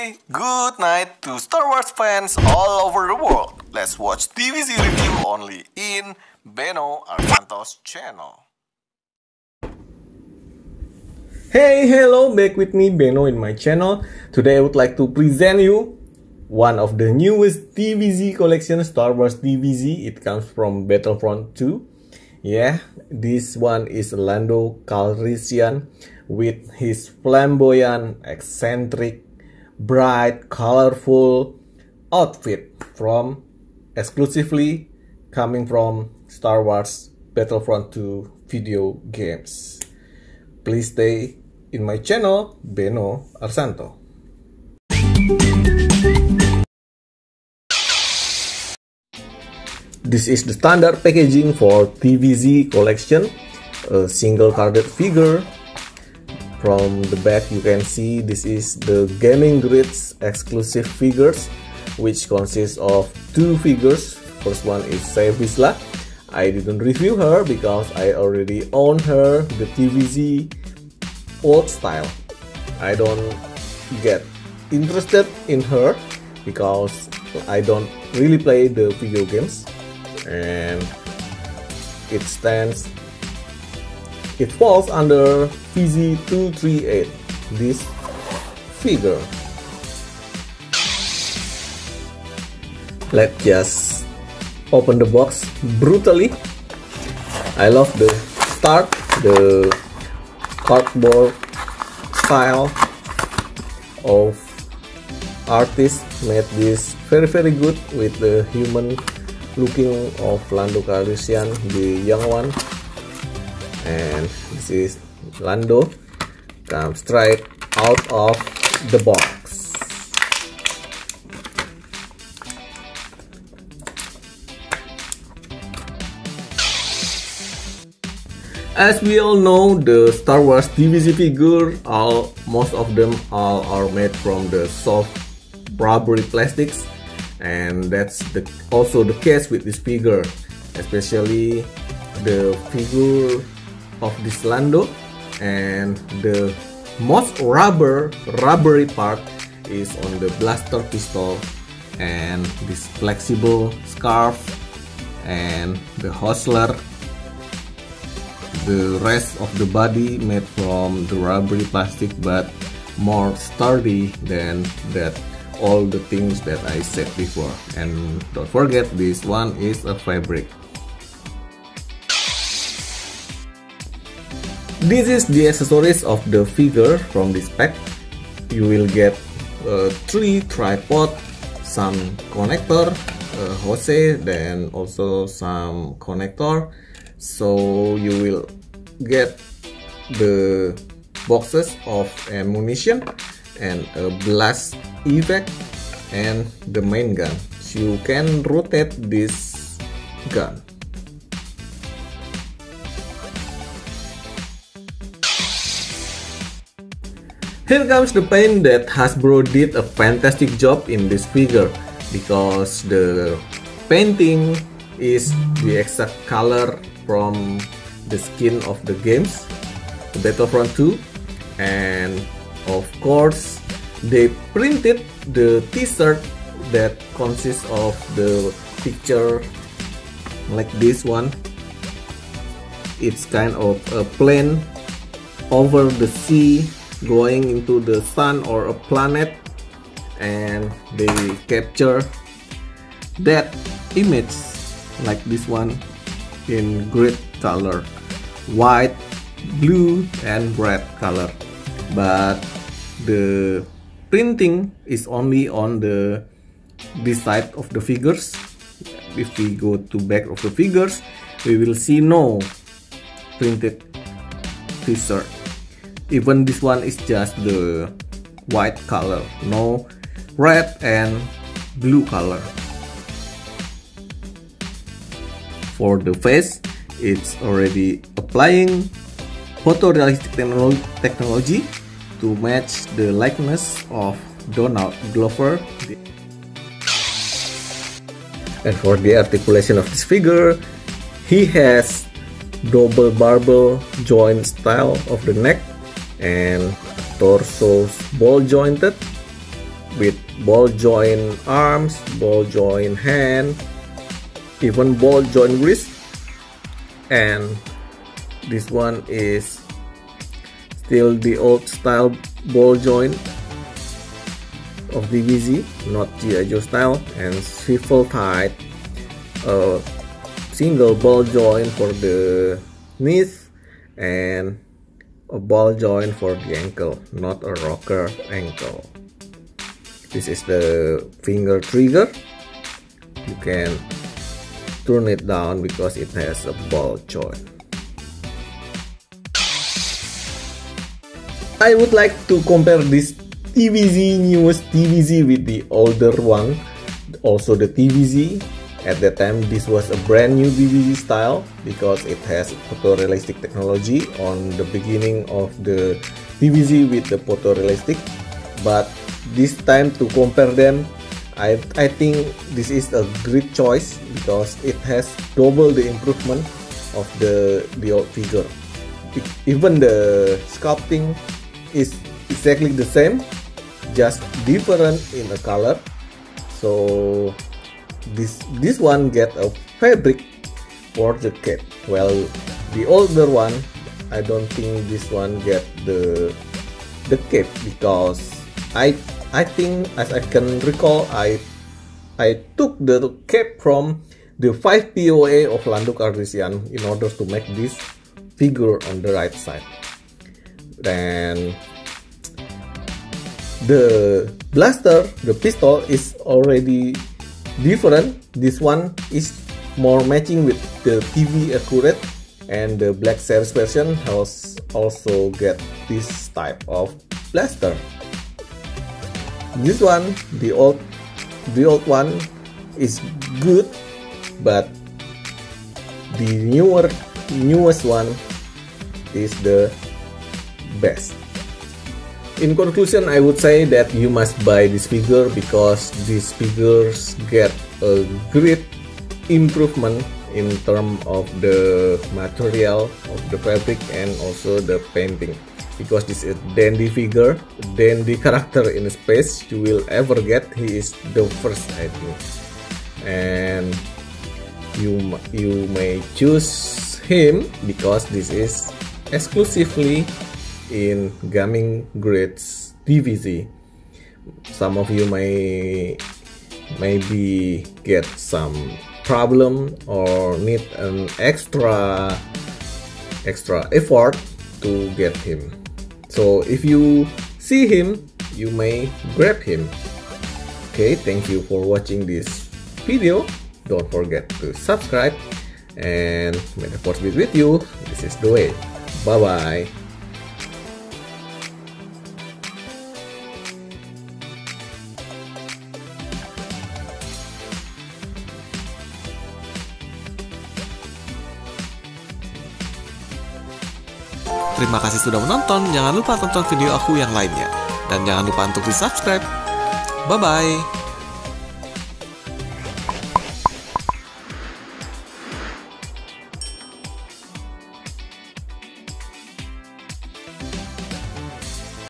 day, good night to Star Wars fans all over the world. Let's watch TVZ review only in Beno Arsanto's channel. Hey, hello, back with me Beno in my channel. Today I would like to present you one of the newest TVZ collection, Star Wars TVZ. It comes from Battlefront 2. Yeah, this one is Lando Calrissian with his flamboyant, eccentric, bright, colorful outfit from exclusively coming from Star Wars Battlefront 2 video games. Please stay in my channel, Beno Arsanto. This is the standard packaging for TVZ collection, a single carded figure. From the back you can see this is the Gaming Grids exclusive figures, which consists of two figures. First one is Vizsla. I didn't review her because I already own her, the TVZ old style. I don't get interested in her because I don't really play the video games, and it falls under PZ238, this figure. Let's just open the box brutally. I love the start, the cardboard style of artist made this very good with the human looking of Lando Calrissian, the young one. And this is Lando, comes straight out of the box. As we all know, the Star Wars TVZ figure, most of them are made from the soft rubbery plastics, and that's also the case with this figure, especially the figure of this Lando. And the most rubbery part is on the blaster pistol and this flexible scarf and the hostler. The rest of the body made from the rubbery plastic, but more sturdy than that, all the things that I said before. And don't forget, this one is a fabric. This is the accessories of the figure from this pack. You will get 3 tripod, some connector, hose, then also some connector. So you will get the boxes of ammunition and a blast effect and the main gun. So you can rotate this gun. Here comes the paint that Hasbro did a fantastic job in this figure, because the painting is the exact color from the skin of the games, the Battlefront 2, and of course they printed the t-shirt that consists of the picture like this one. It's kind of a plane over the sea going into the sun or a planet, and they capture that image like this one in grid color, white, blue and red color, but the printing is only on this side of the figures. If we go to back of the figures, we will see no printed t-shirt. Even this one is just the white color, no red and blue color. For the face, it's already applying photorealistic technology to match the likeness of Donald Glover. And for the articulation of this figure, he has double barbell joint style of the neck and torso ball jointed, with ball joint arms, ball joint hand, even ball joint wrist. And this one is still the old style ball joint of DBZ, not G.I. Joe style, and swivel tied single ball joint for the knees and a ball joint for the ankle, not a rocker ankle. This is the finger trigger. You can turn it down because it has a ball joint. I would like to compare this newest TVZ with the older one, also the TVZ. At that time, this was a brand new DBZ style because it has photorealistic technology on the beginning of the DBZ with the photorealistic. But this time to compare them, I think this is a great choice because it has double the improvement of the old figure. Even the sculpting is exactly the same, just different in a color. So this one get a fabric for the cape, while the older one, I don't think this one get the cape because I think, as I can recall, I took the cape from the 5 POA of Lando Calrissian in order to make this figure on the right side. Then the blaster, the pistol, is already different. This one is more matching with the TV accurate, and the Black Series version has also get this type of blaster. This one, the old one, is good, but the newest one is the best. In conclusion, I would say that you must buy this figure because these figures get a great improvement in terms of the material of the fabric and also the painting. Because this is a dandy figure, dandy character in space you will ever get. He is the first, I think, and you may choose him because this is exclusively in gaming grades DBZ. Some of you may maybe get some problem or need an extra effort to get him. So if you see him, you may grab him. Okay, thank you for watching this video. Don't forget to subscribe, and may the force be with you. This is the way. Bye bye. Terima kasih sudah menonton, jangan lupa tonton video aku yang lainnya. Dan jangan lupa untuk di subscribe. Bye-bye.